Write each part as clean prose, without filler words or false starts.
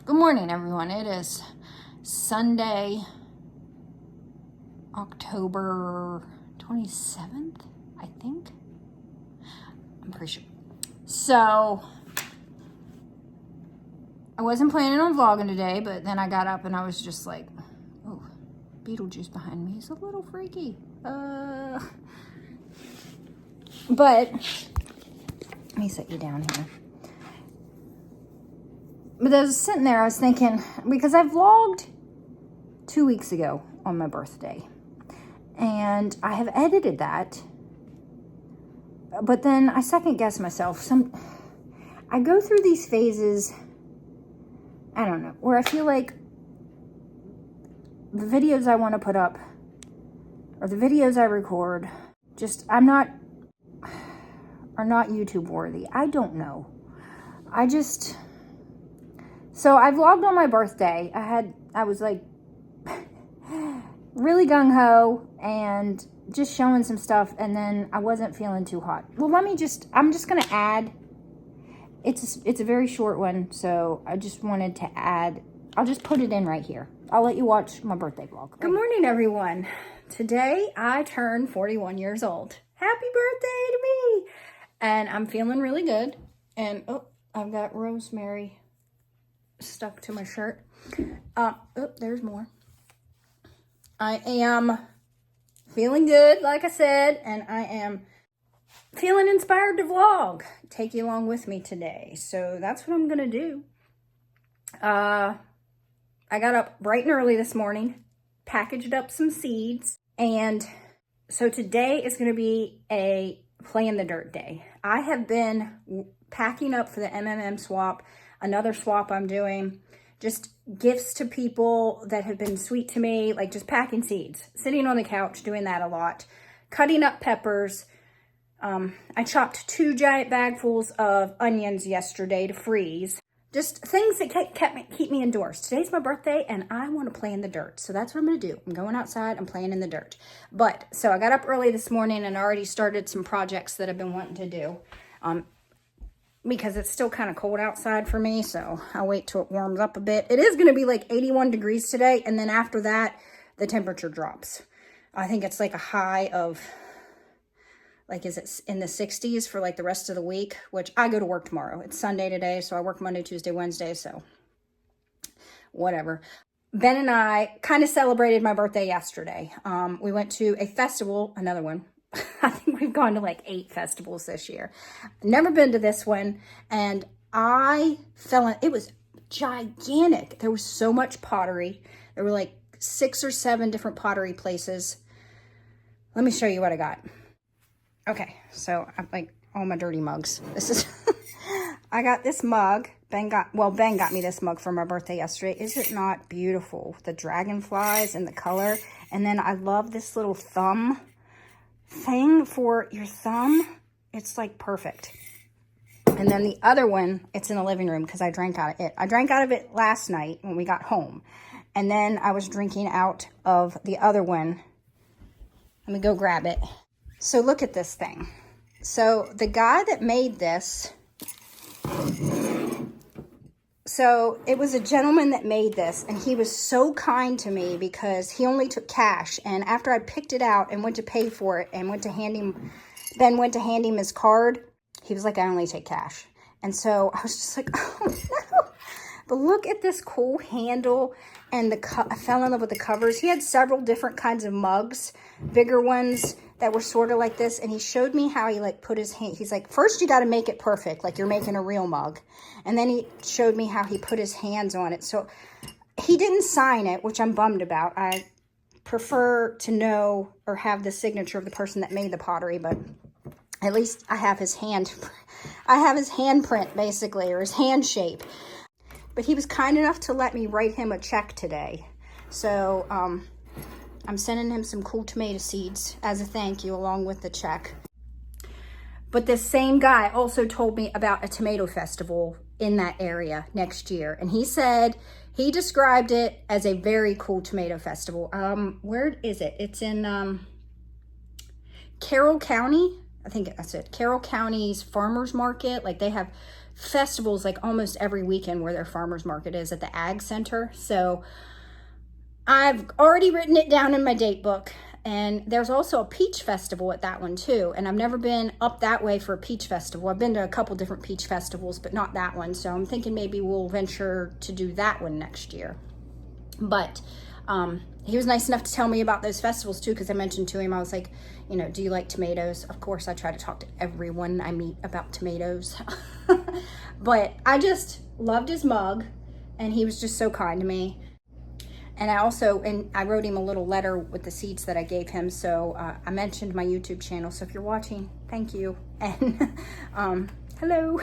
Good morning, everyone. It is Sunday, October 27th, I think. I'm pretty sure. So, I wasn't planning on vlogging today, but then I got up and I was just like, oh, Beetlejuice behind me is a little freaky. But, let me set you down here. But I was sitting there, I was thinking, because I vlogged 2 weeks ago on my birthday. And I have edited that. But then I second guess myself. I go through these phases, I don't know, where I feel like the videos I want to put up, or the videos I record, are not YouTube worthy. I don't know. So I vlogged on my birthday. I was like really gung-ho and just showing some stuff, and then I wasn't feeling too hot. Well, I'm just going to add, it's a very short one, so I just wanted to add, I'll just put it in right here. I'll let you watch my birthday vlog. Good morning, everyone. Today I turned 41 years old. Happy birthday to me. And I'm feeling really good. And, oh, I've got rosemary stuck to my shirt. Oh, there's more. I am feeling good, like I said, and I am feeling inspired to vlog. Take you along with me today. So that's what I'm gonna do. I got up bright and early this morning, packaged up some seeds, and so today is gonna be a play in the dirt day. I have been packing up for the MMM swap. Another swap I'm doing, just gifts to people that have been sweet to me, like just packing seeds, sitting on the couch, doing that a lot, cutting up peppers. I chopped 2 giant bagfuls of onions yesterday to freeze. Just things that keep me indoors. Today's my birthday and I want to play in the dirt. So that's what I'm going to do. I'm going outside, I'm playing in the dirt. So I got up early this morning and already started some projects that I've been wanting to do. Because it's still kind of cold outside for me, so I'll wait till it warms up a bit. It is going to be like 81 degrees today, and then after that, the temperature drops. I think it's like a high of, like, is it in the 60s for like the rest of the week, which I go to work tomorrow. It's Sunday today, so I work Monday, Tuesday, Wednesday, so whatever. Ben and I kind of celebrated my birthday yesterday. We went to a festival, another one. I think we've gone to like 8 festivals this year. Never been to this one, and I fell in, it was gigantic. There was so much pottery. There were like 6 or 7 different pottery places. Let me show you what I got. Okay, so I'm like all my dirty mugs. This is, I got this mug. Ben got me this mug for my birthday yesterday. Is it not beautiful? The dragonflies and the color. And then I love this little thumb thing for your thumb. It's like perfect. And then the other one, it's in the living room because I drank out of it. I drank out of it last night when we got home. And then I was drinking out of the other one. Let me go grab it. So look at this thing. So the guy that made this, so it was a gentleman that made this, and he was so kind to me because he only took cash. And after I picked it out and went to pay for it and went to hand him his card, he was like, I only take cash. And so I was just like, oh no. But look at this cool handle, and I fell in love with the covers. He had several different kinds of mugs, bigger ones that were sort of like this, and he showed me how he like put his hand, he's like, first you got to make it perfect, like you're making a real mug. And then he showed me how he put his hands on it. So he didn't sign it, which I'm bummed about. I prefer to know or have the signature of the person that made the pottery, but at least I have his handprint basically, or his hand shape. But he was kind enough to let me write him a check today. So I'm sending him some cool tomato seeds as a thank you along with the check. But this same guy also told me about a tomato festival in that area next year. And he said, he described it as a very cool tomato festival. Where is it? It's in Carroll County. I think that's it. Carroll County's farmer's market. Like they have festivals like almost every weekend where their farmers market is at the Ag Center. So I've already written it down in my date book. And there's also a peach festival at that one too. And I've never been up that way for a peach festival. I've been to a couple different peach festivals, but not that one. So I'm thinking maybe we'll venture to do that one next year. But he was nice enough to tell me about those festivals too, because I mentioned to him, I was like, you know, do you like tomatoes? Of course, I try to talk to everyone I meet about tomatoes. But I just loved his mug, and he was just so kind to me. And I wrote him a little letter with the seeds that I gave him. So I mentioned my YouTube channel. So if you're watching, thank you. And hello.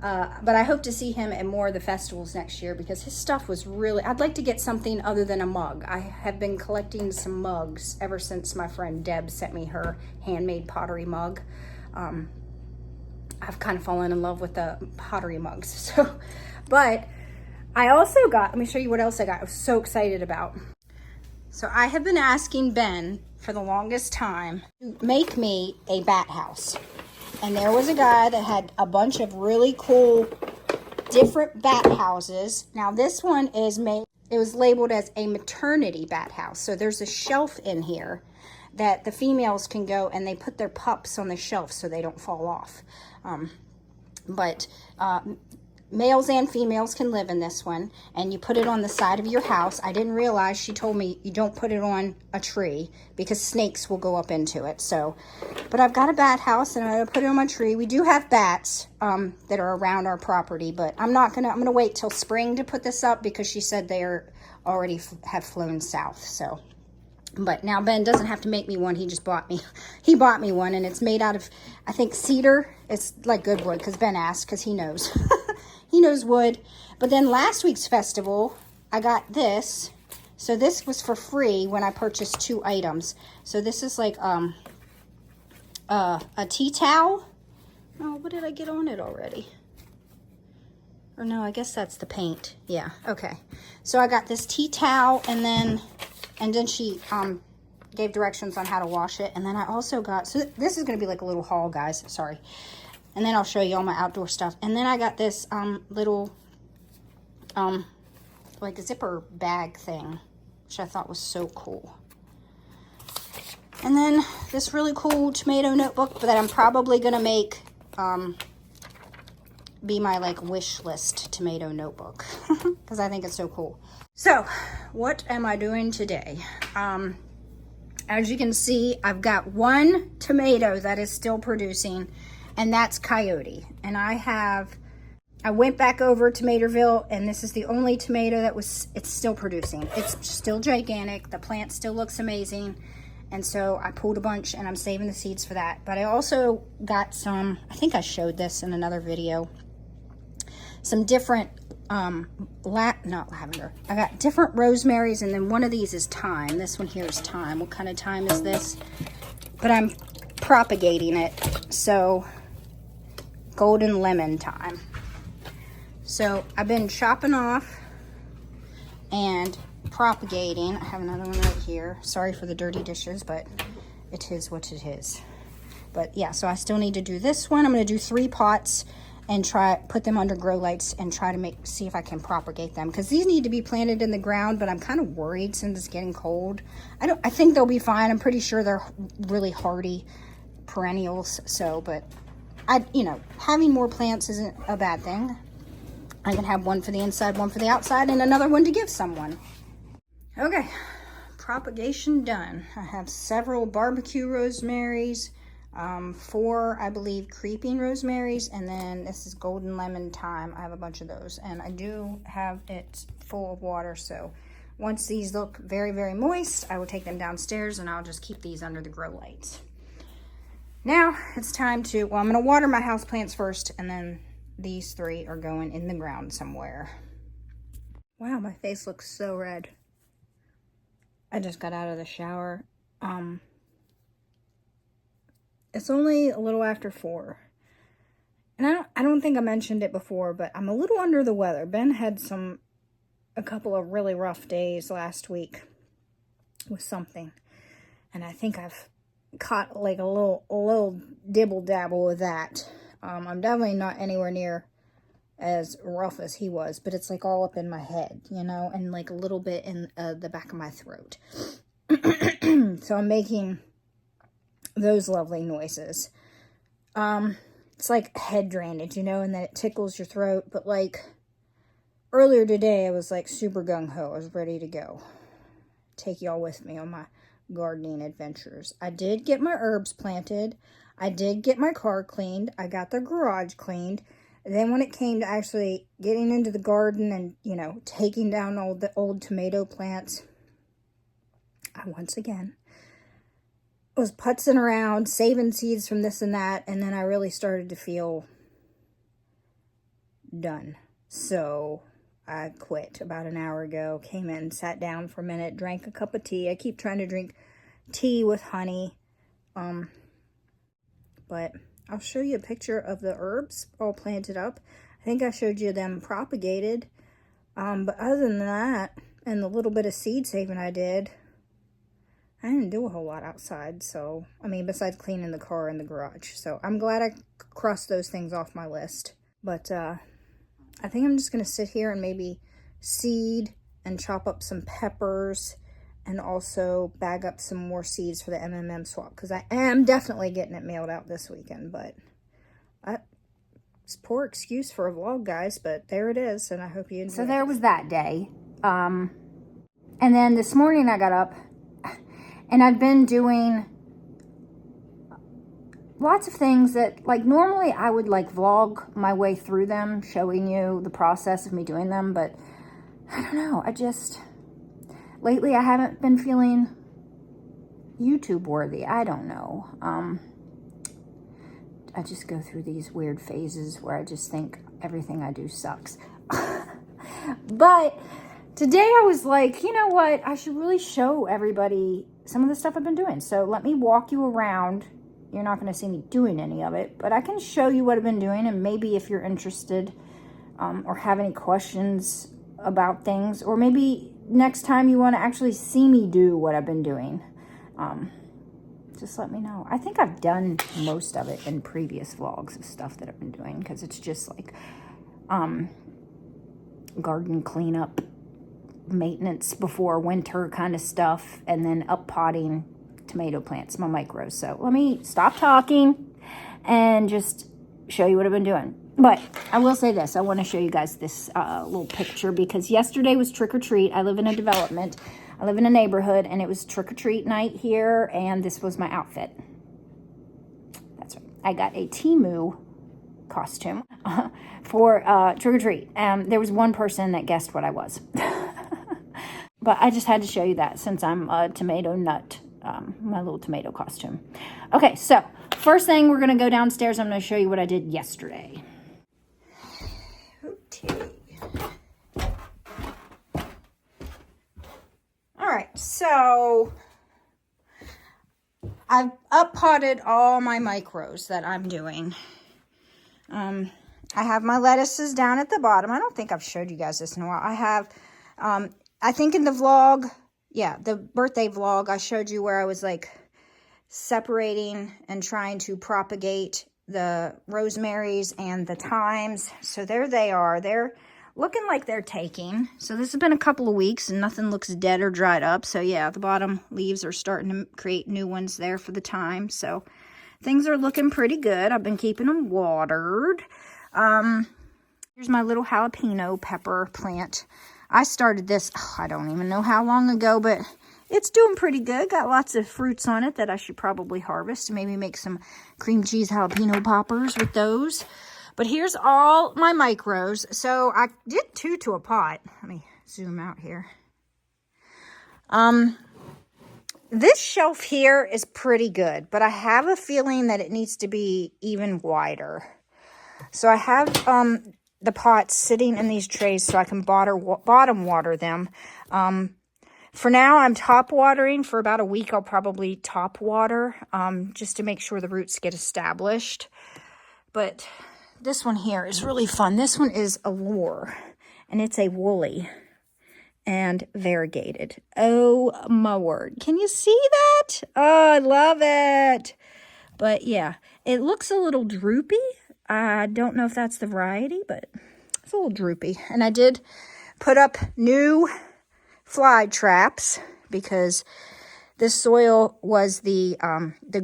But I hope to see him at more of the festivals next year, because his stuff was really, I'd like to get something other than a mug. I have been collecting some mugs ever since my friend Deb sent me her handmade pottery mug. I've kind of fallen in love with the pottery mugs. So, but I also got, let me show you what else I got. I was so excited about. So I have been asking Ben for the longest time to make me a bat house. And there was a guy that had a bunch of really cool different bat houses. Now this one is made, it was labeled as a maternity bat house. So there's a shelf in here that the females can go and they put their pups on the shelf so they don't fall off. Males and females can live in this one, and you put it on the side of your house. I didn't realize, she told me you don't put it on a tree because snakes will go up into it. So, but I've got a bat house and I'm gonna put it on my tree. We do have bats that are around our property, but I'm gonna wait till spring to put this up because she said they are already have flown south. So, but now Ben doesn't have to make me one. He just bought me, he bought me one, and it's made out of, I think, cedar. It's like good wood because Ben asked, because he knows. He knows wood. But then last week's festival, I got this. So this was for free when I purchased 2 items. So this is like a tea towel. Oh, what did I get on it already? Or no, I guess that's the paint. Yeah, okay. So I got this tea towel, and then she gave directions on how to wash it. And then I also got, so this is going to be like a little haul, guys. Sorry. And then I'll show you all my outdoor stuff. And then I got this little like zipper bag thing, which I thought was so cool. And then this really cool tomato notebook that I'm probably gonna make be my like wish list tomato notebook because I think it's so cool. So what am I doing today? As you can see, I've got 1 tomato that is still producing, and that's Coyote. And I went back over to Materville, and this is the only tomato that it's still producing. It's still gigantic. The plant still looks amazing. And so I pulled a bunch, and I'm saving the seeds for that. But I also got some, I think I showed this in another video, some different, not lavender. I got different rosemaries, and then one of these is thyme. This one here is thyme. What kind of thyme is this? But I'm propagating it. So golden lemon thyme. So I've been chopping off and propagating. I have another one right here. Sorry for the dirty dishes, but it is what it is. But yeah, so I still need to do this one. I'm going to do 3 pots and put them under grow lights and try to see if I can propagate them, because these need to be planted in the ground, but I'm kind of worried since it's getting cold. I think they'll be fine. I'm pretty sure they're really hardy perennials. So, but having more plants isn't a bad thing. I can have one for the inside, one for the outside, and another one to give someone. Okay, propagation done. I have several barbecue rosemaries, 4, I believe, creeping rosemaries, and then this is golden lemon thyme. I have a bunch of those, and I do have it full of water. So once these look very, very moist, I will take them downstairs, and I'll just keep these under the grow lights. Now it's time to, I'm going to water my houseplants first, and then these 3 are going in the ground somewhere. Wow, my face looks so red. I just got out of the shower. It's only a little after 4. And I don't think I mentioned it before, but I'm a little under the weather. Ben had a couple of really rough days last week with something. And I think I've caught like a little dibble dabble with that. I'm definitely not anywhere near as rough as he was, but it's like all up in my head, you know, and like a little bit in the back of my throat. So I'm making those lovely noises. It's like head drainage, you know, and then it tickles your throat. But like earlier today, I was like super gung-ho. I was ready to go. Take y'all with me on my gardening adventures. I did get my herbs planted. I did get my car cleaned. I got the garage cleaned. And then when it came to actually getting into the garden and, you know, taking down all the old tomato plants, I once again was putzing around, saving seeds from this and that, and then I really started to feel done. So I quit about an hour ago, came in, sat down for a minute, drank a cup of tea. I keep trying to drink tea with honey. But I'll show you a picture of the herbs all planted up. I think I showed you them propagated. But other than that, and the little bit of seed saving I did, I didn't do a whole lot outside. So, I mean, besides cleaning the car and the garage. So I'm glad I crossed those things off my list. But I think I'm just going to sit here and maybe seed and chop up some peppers and also bag up some more seeds for the MMM swap, because I am definitely getting it mailed out this weekend. But it's poor excuse for a vlog, guys, but there it is, and I hope you enjoy. So there was that day. And then this morning I got up, and I've been doing lots of things that, like, normally I would like vlog my way through them, showing you the process of me doing them, but I don't know, lately I haven't been feeling YouTube worthy. I don't know. I just go through these weird phases where I just think everything I do sucks. But today I was like, you know what? I should really show everybody some of the stuff I've been doing. So let me walk you around. You're not going to see me doing any of it, but I can show you what I've been doing, and maybe if you're interested or have any questions about things, or maybe next time you want to actually see me do what I've been doing, just let me know. I think I've done most of it in previous vlogs of stuff that I've been doing, because it's just like garden cleanup, maintenance before winter kind of stuff, and then up potting tomato plants, my micros. So let me stop talking and just show you what I've been doing. But I will say this, I want to show you guys this little picture, because yesterday was trick-or-treat. I live in a development, I live in a neighborhood, and it was trick-or-treat night here, and this was my outfit. That's right, I got a Temu costume for trick-or-treat. There was one person that guessed what I was. But I just had to show you that since I'm a tomato nut, my little tomato costume. Okay, so first thing, we're going to go downstairs. I'm going to show you what I did yesterday. Okay. All right, so I've up-potted all my micros that I'm doing. I have my lettuces down at the bottom. I don't think I've showed you guys this in a while. I have, I think in the vlog, yeah, the birthday vlog, I showed you where I was like separating and trying to propagate the rosemaries and the thymes. So there they are. They're looking like they're taking. So this has been a couple of weeks and nothing looks dead or dried up. So yeah, the bottom leaves are starting to create new ones there for the thyme. So things are looking pretty good. I've been keeping them watered. Here's my little jalapeno pepper plant. I started this, I don't even know how long ago, but it's doing pretty good. Got lots of fruits on it that I should probably harvest. Maybe make some cream cheese jalapeno poppers with those. But here's all my micros. So I did 2 to a pot. Let me zoom out here. This shelf here is pretty good, but I have a feeling that it needs to be even wider. So I have the pots sitting in these trays so I can bottom water them. For now, I'm top watering. For about a week, I'll probably top water just to make sure the roots get established. But this one here is really fun. This one is a lure, and it's a woolly and variegated. Oh, my word. Can you see that? Oh, I love it. But yeah, it looks a little droopy. I don't know if that's the variety, but It's a little droopy. And I did put up new fly traps because this soil was the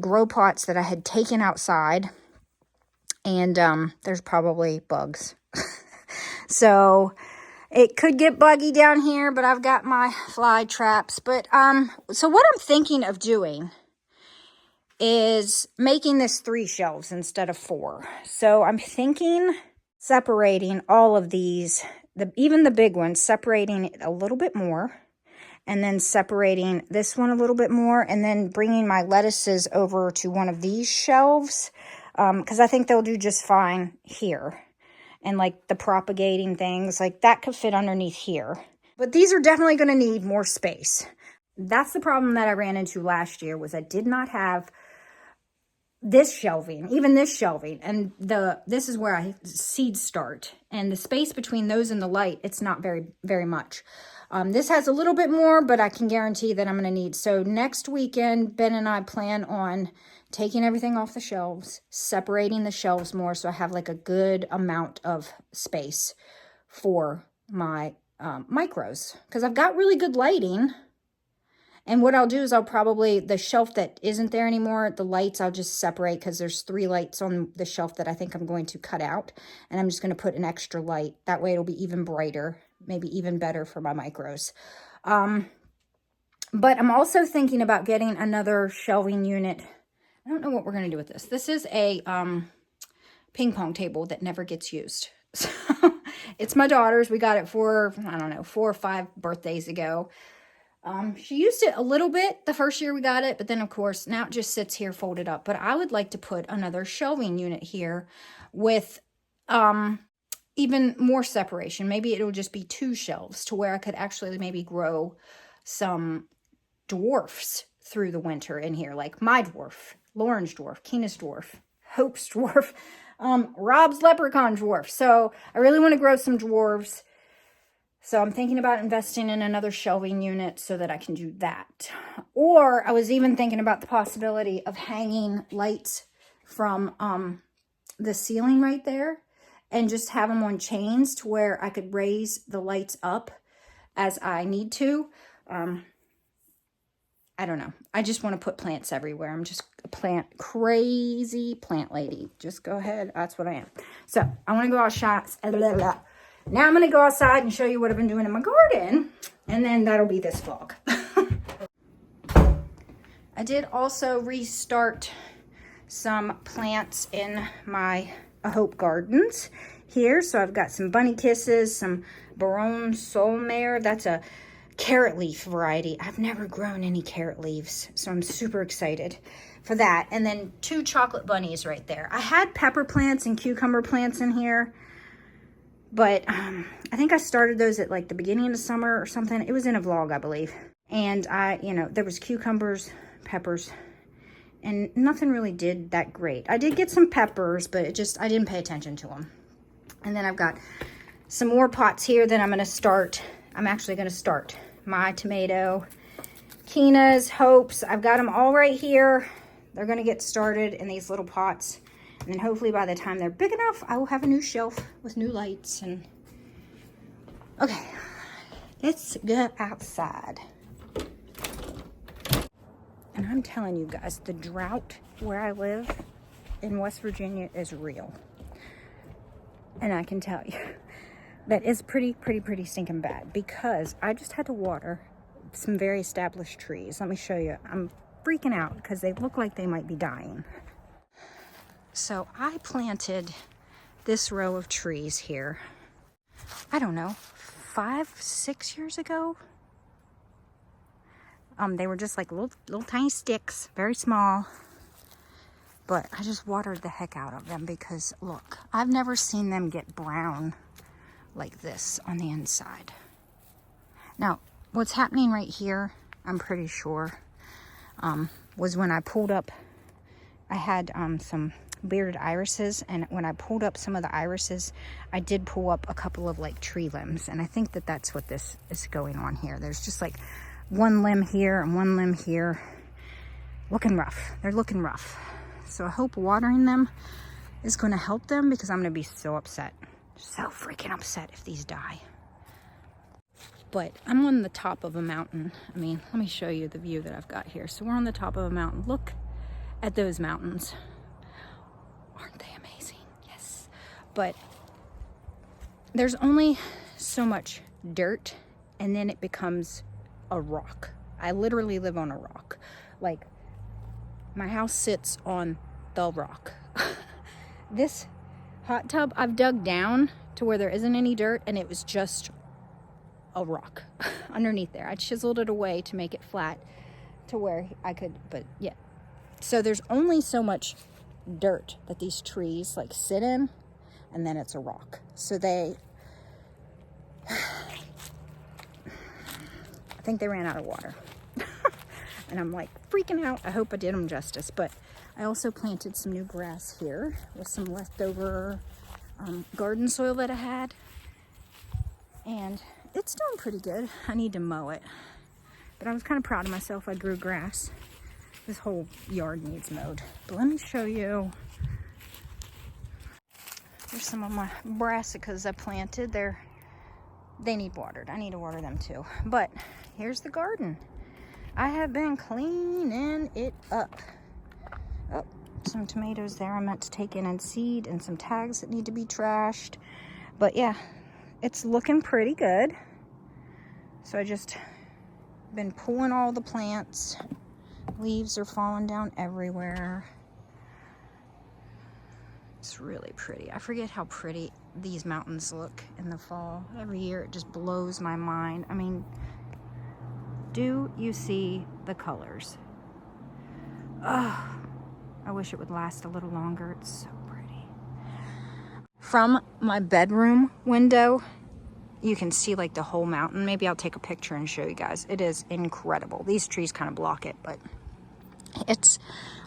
grow pots that I had taken outside. And there's probably bugs. So it could get buggy down here, but I've got my fly traps. But so what I'm thinking of doing is making this 3 shelves instead of 4. So I'm thinking separating all of these, even the big ones, separating it a little bit more, and then separating this one a little bit more, and then bringing my lettuces over to one of these shelves, because I think they'll do just fine here. And like the propagating things, like that could fit underneath here. But these are definitely going to need more space. That's the problem that I ran into last year, was I did not have this shelving, even this shelving, and this is where I seeds start, and the space between those and the light, it's not very much. This has a little bit more, but I can guarantee that I'm going to need. So next weekend, Ben and I plan on taking everything off the shelves, separating the shelves more, so I have like a good amount of space for my micros, because I've got really good lighting. And what I'll do is I'll probably, the shelf that isn't there anymore, the lights I'll just separate, because there's 3 lights on the shelf that I think I'm going to cut out. And I'm just going to put an extra light. That way it'll be even brighter, maybe even better for my micros. But I'm also thinking about getting another shelving unit. I don't know what we're going to do with this. This is a ping pong table that never gets used. So it's my daughter's. We got it for, I don't know, 4 or 5 birthdays ago. She used it a little bit the first year we got it, but then of course now it just sits here folded up. But I would like to put another shelving unit here with even more separation. Maybe it'll just be 2 shelves to where I could actually maybe grow some dwarfs through the winter in here, like my dwarf, Lauren's dwarf, Keena's dwarf, Hope's dwarf, Rob's leprechaun dwarf. So I really want to grow some dwarves. So I'm thinking about investing in another shelving unit so that I can do that. Or I was even thinking about the possibility of hanging lights from the ceiling right there and just have them on chains to where I could raise the lights up as I need to. I don't know. I just want to put plants everywhere. I'm just a crazy plant lady. Just go ahead. That's what I am. So I want to go outside. Now I'm going to go outside and show you what I've been doing in my garden, and then that'll be this vlog. I did also restart some plants in my Hope Gardens here. So I've got some bunny kisses, some Baron Solmare. That's a carrot leaf variety. I've never grown any carrot leaves, so I'm super excited for that. And then 2 chocolate bunnies right there. I had pepper plants and cucumber plants in here, but I think I started those at like the beginning of the summer or something. It was in a vlog, I believe. And there was cucumbers, peppers, and nothing really did that great. I did get some peppers, but I didn't pay attention to them. And then I've got some more pots here that I'm actually going to start my tomato, Keena's, Hope's. I've got them all right here. They're going to get started in these little pots. And then hopefully by the time they're big enough, I will have a new shelf with new lights. And okay, let's go outside. And I'm telling you guys, the drought where I live in West Virginia is real. And I can tell you that is pretty stinking bad, because I just had to water some very established trees. Let me show you. I'm freaking out because they look like they might be dying. So I planted this row of trees here, I don't know, 5-6 years ago. They were just like little tiny sticks, very small. But I just watered the heck out of them because, look, I've never seen them get brown like this on the inside. Now, what's happening right here, I'm pretty sure, was when I pulled up, I had some bearded irises, and when I pulled up some of the irises, I did pull up a couple of like tree limbs, and I think that that's what this is going on here. There's just like one limb here and one limb here. Looking rough. They're looking rough. So I hope watering them is going to help them, because I'm going to be so upset So freaking upset if these die. But I'm on the top of a mountain. I mean, let me show you the view that I've got here. So we're on the top of a mountain. Look at those mountains. Aren't they amazing? Yes. But there's only so much dirt, and then it becomes a rock. I literally live on a rock. Like, my house sits on the rock. This hot tub, I've dug down to where there isn't any dirt, and it was just a rock underneath there. I chiseled it away to make it flat to where I could, but yeah. So there's only so much dirt that these trees like sit in, and then it's a rock. So I think they ran out of water. And I'm like freaking out. I hope I did them justice. But I also planted some new grass here with some leftover garden soil that I had. And it's doing pretty good. I need to mow it. But I was kind of proud of myself. I grew grass. This whole yard needs mowed. But let me show you. Here's some of my brassicas I planted. They need watered. I need to water them too. But here's the garden. I have been cleaning it up. Oh, some tomatoes there I meant to take in and seed, and some tags that need to be trashed. But yeah, it's looking pretty good. So I just been pulling all the plants. Leaves are falling down everywhere. It's really pretty. I forget how pretty these mountains look in the fall. Every year it just blows my mind. I mean, do you see the colors? Oh, I wish it would last a little longer. It's so pretty. From my bedroom window, you can see like the whole mountain. Maybe I'll take a picture and show you guys. It is incredible. These trees kind of block it, but it's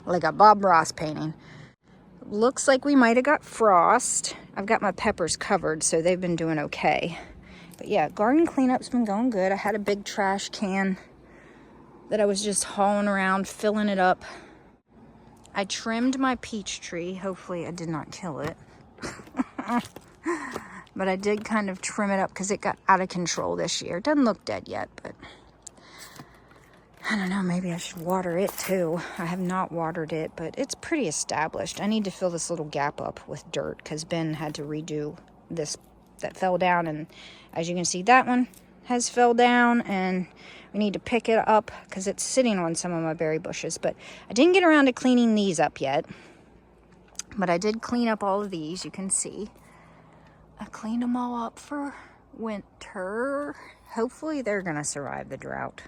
like a Bob Ross painting. Looks like we might have got frost. I've got my peppers covered, so they've been doing okay. But yeah, garden cleanup's been going good. I had a big trash can that I was just hauling around, filling it up. I trimmed my peach tree. Hopefully I did not kill it. But I did kind of trim it up because it got out of control this year. It doesn't look dead yet, but I don't know, maybe I should water it too. I have not watered it, but it's pretty established. I need to fill this little gap up with dirt because Ben had to redo this that fell down. And as you can see, that one has fell down, and we need to pick it up because it's sitting on some of my berry bushes. But I didn't get around to cleaning these up yet. But I did clean up all of these, you can see. I cleaned them all up for winter. Hopefully they're gonna survive the drought.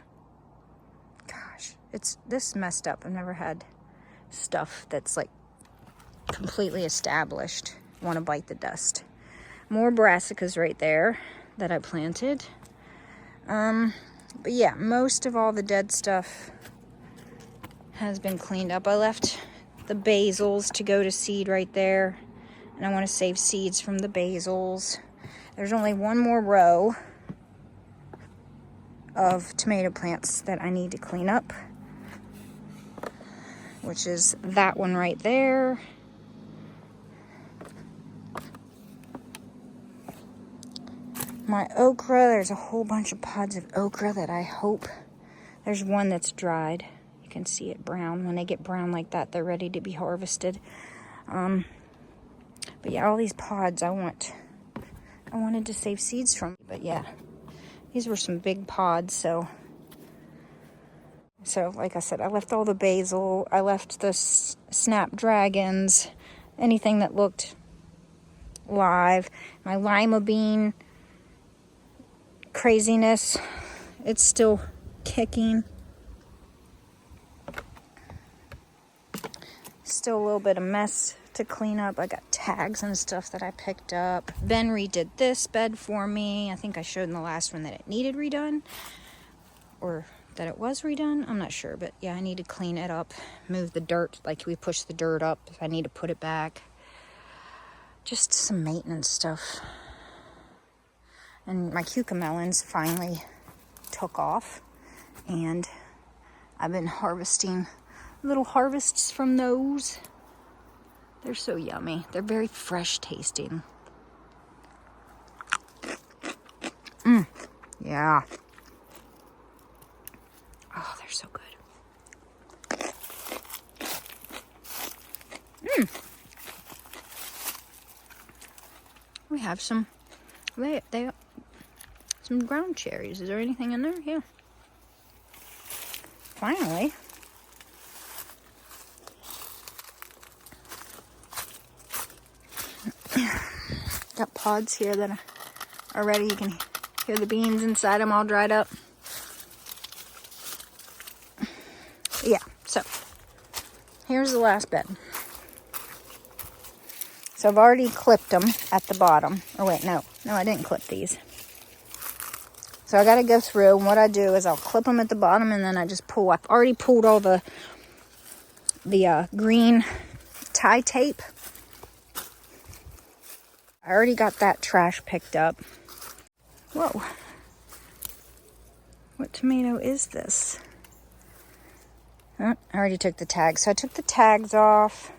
Gosh, it's this messed up. I've never had stuff that's like completely established want to bite the dust. More brassicas right there that I planted. But yeah, most of all the dead stuff has been cleaned up. I left the basils to go to seed right there, and I want to save seeds from the basils. There's only one more row of tomato plants that I need to clean up, which is that one right there. My okra, there's a whole bunch of pods of okra that I hope. There's one that's dried. You can see it brown. When they get brown like that, they're ready to be harvested. But yeah, all these pods I wanted to save seeds from. But yeah, these were some big pods, so like I said, I left all the basil, I left the snapdragons, anything that looked live. My lima bean craziness, it's still kicking. Still a little bit of mess to clean up. I got tags and stuff that I picked up. Ben redid this bed for me. I think I showed in the last one that it needed redone, or that it was redone. I'm not sure, but yeah, I need to clean it up, move the dirt, like we pushed the dirt up. I need to put it back. Just some maintenance stuff. And my cucamelons finally took off, and I've been harvesting little harvests from those. They're so yummy. They're very fresh tasting. Yeah. Oh, they're so good. We have some, some ground cherries. Is there anything in there? Yeah. Finally. Got pods here that are ready. You can hear the beans inside them all dried up. Yeah, so here's the last bed. So I've already clipped them at the bottom. Oh wait, no, I didn't clip these. So I got to go through, and what I do is I'll clip them at the bottom, and then I just pull. I've already pulled all the green tie tape. I already got that trash picked up. Whoa. What tomato is this? Oh, I already took the tags. So I took the tags off,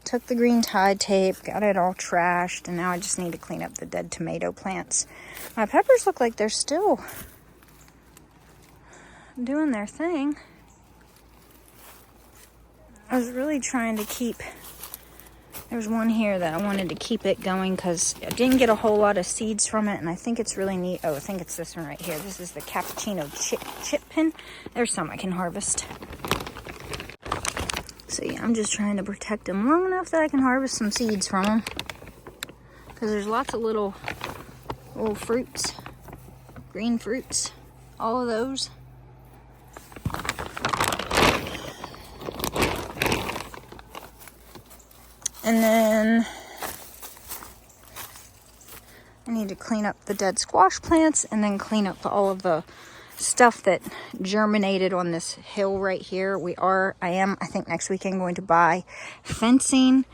took the green tie tape, got it all trashed, and now I just need to clean up the dead tomato plants. My peppers look like they're still doing their thing. I was really trying to keep... There's one here that I wanted to keep it going because I didn't get a whole lot of seeds from it, and I think it's really neat. Oh, I think it's this one right here. This is the cappuccino chit pin. There's some I can harvest. So yeah, I'm just trying to protect them long enough that I can harvest some seeds from them. Because there's lots of little fruits, green fruits, all of those. And then I need to clean up the dead squash plants and then clean up all of the stuff that germinated on this hill right here. I think next weekend going to buy fencing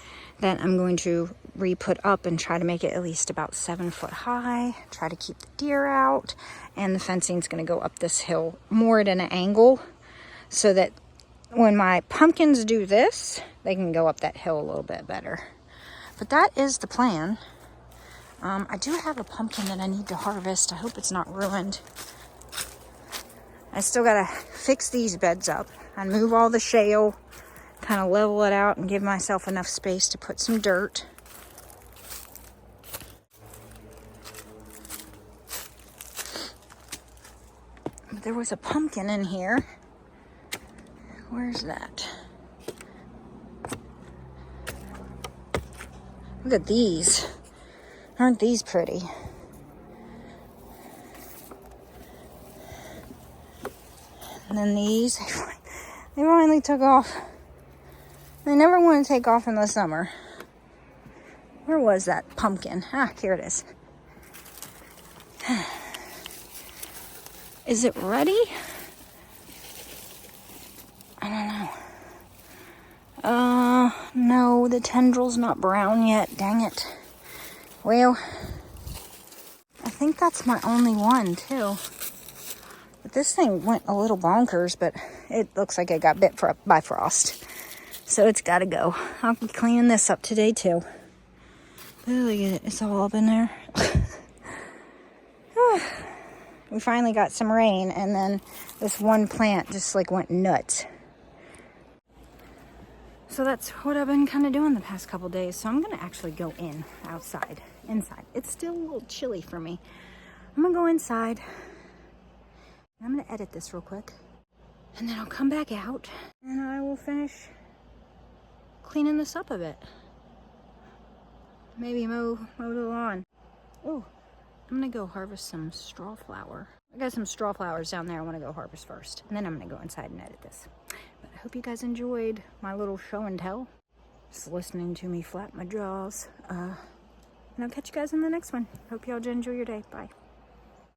that I'm going to re-put up and try to make it at least about 7 foot high. Try to keep the deer out. And the fencing's going to go up this hill more at an angle so that when my pumpkins do this, they can go up that hill a little bit better. But that is the plan. I do have a pumpkin that I need to harvest. I hope it's not ruined. I still gotta fix these beds up and move all the shale, kind of level it out and give myself enough space to put some dirt. But there was a pumpkin in here. Where's that? Look at these. Aren't these pretty? And then these, they finally took off. They never want to take off in the summer. Where was that pumpkin? Ah, here it is. Is it ready? I don't know. No, the tendril's not brown yet. Dang it. Well, I think that's my only one, too. But this thing went a little bonkers, but it looks like it got bit by frost. So it's got to go. I'll be cleaning this up today, too. Look at it. It's all up in there. We finally got some rain, and then this one plant just like went nuts. So that's what I've been kind of doing the past couple days. So I'm going to actually go inside. It's still a little chilly for me. I'm going to go inside. I'm going to edit this real quick. And then I'll come back out and I will finish cleaning this up a bit. Maybe mow the lawn. Oh, I'm going to go harvest some straw flower. I got some straw flowers down there I want to go harvest first. And then I'm going to go inside and edit this. But I hope you guys enjoyed my little show and tell. Just listening to me flap my jaws. And I'll catch you guys in the next one. Hope y'all enjoy your day. Bye.